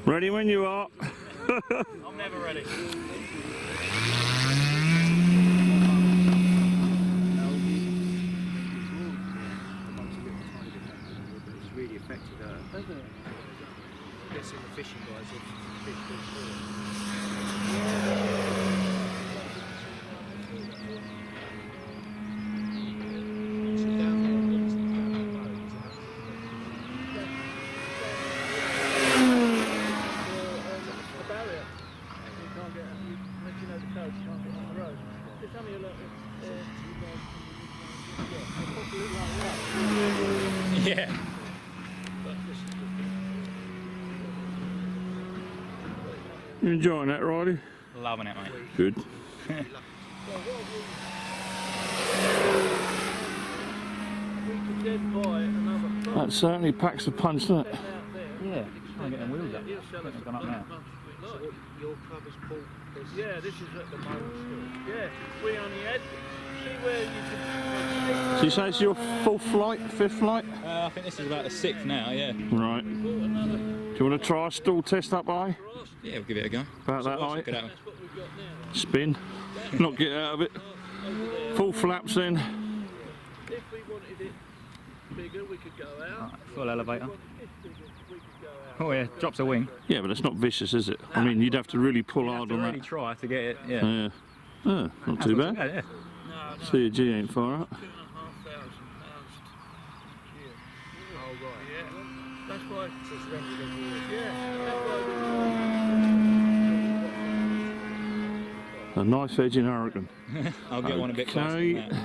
Ready when you are. I'm never ready. It's really affected her. I'm guessing the fishing guys have been through Yeah. You enjoying that, Riley? Loving it, mate. Good. That certainly packs a punch, doesn't it? Yeah. Trying to get them wheels up. I think they've gone up now. So what, your club has bought this? Yeah, this is at the moment still. Yeah, we only had. See where you can. So you say it's your fourth flight, fifth flight? I think this is about the 6th now, yeah. Right. Do you want to try a stall test up high? Yeah, we'll give it a go. About that Look height? at that one. That's what we've got now. Spin. Not get out of it. Full flaps in. If we wanted it bigger, we could go out. Right, full elevator. If we wanted it bigger, we could go out. Oh yeah, drops a wing. Yeah, but it's not vicious, is it? I mean, you'd have to really pull You have hard to on really that. try to get it, yeah. Yeah. Oh, not too bad. Yeah. No, So your G ain't far up. £2,500 here. Oh right. Yeah. That's why. So it's rented every year. Yeah. That's why A knife edge in Oregon. I'll get one a bit closer Okay. than that.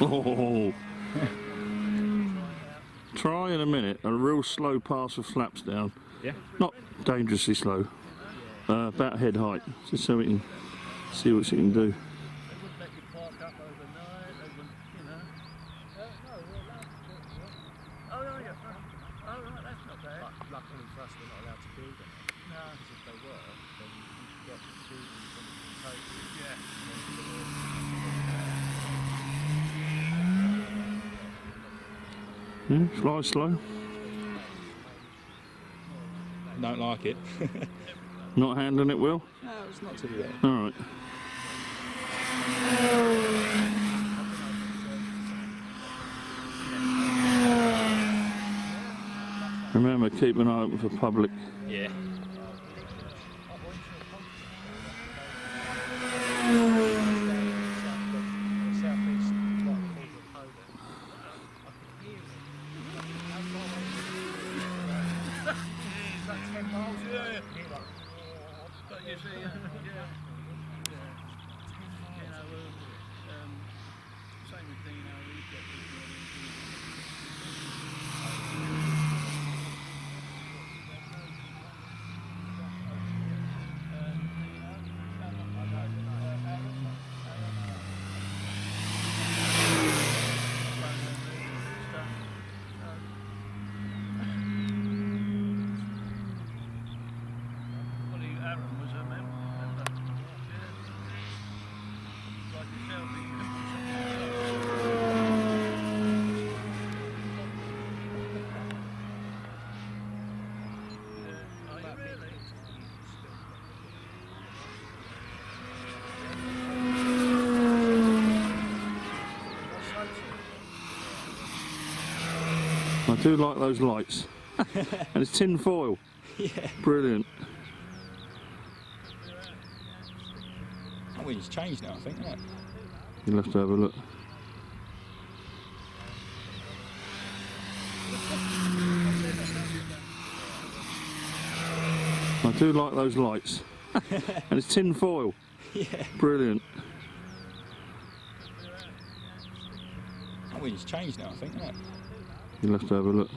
Oh. Try in a minute a real slow pass with flaps down. Yeah. Not dangerously slow. About head height, just so we can see what she can do. they wouldn't let you park up overnight. They wouldn't, you know. Oh, yeah. Oh, right, that's not bad. But luckily for us, we're not allowed to build them. No. Because if they were, then you'd get buildings and totally. Yeah. Fly slow. Don't like it. Not handling it well. No, it's not too bad. All right. Remember, keep an eye open for public. Yeah. Southeast, right corner of Poland. It's like 10 miles away. But you see, you know, same with Dino, he's got Aaron was a member. Like yourself, are you really? I do like those lights. And it's tin foil. Yeah. Brilliant. That wind's changed now, I think, isn't it? You'll have to have a look. I do like those lights. And it's tin foil. Yeah. Brilliant. That wind's changed now, I think, isn't it? You'll have to have a look.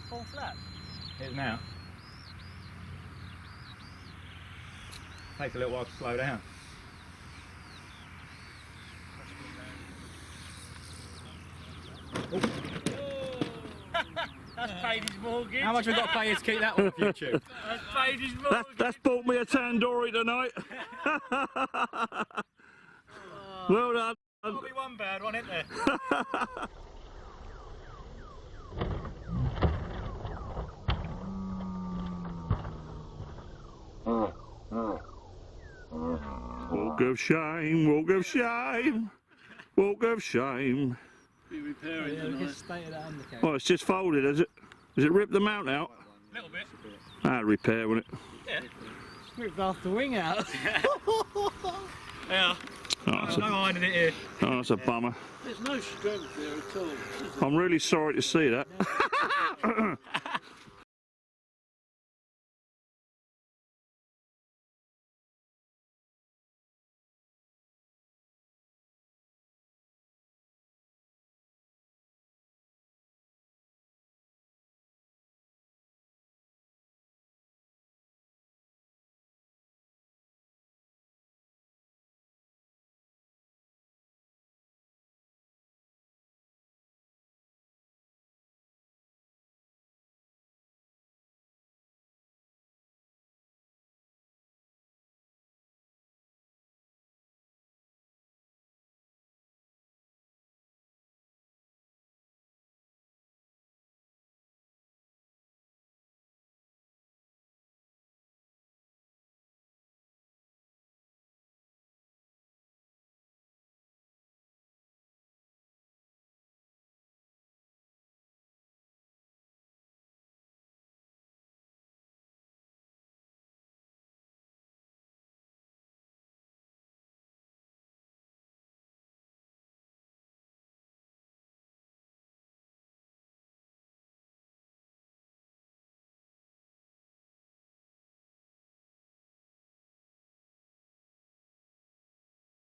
Full flat. It settled now. Take a little while to slow down. That's paid his mortgage. How much have we got to pay you to keep that one on YouTube? That's paid his mortgage. That's bought me a tandoori tonight. Well done. Probably one bad one, isn't there? Walk of shame, walk of shame, walk of shame. Be repairing tonight. Oh, it's just folded, has it? Has it ripped the mount out? A little bit. That'd repair, wouldn't it? Yeah. Ripped half the wing out. Yeah. Oh, that's No hiding it here. that's a bummer. There's no strength there at all. I'm really sorry to see that.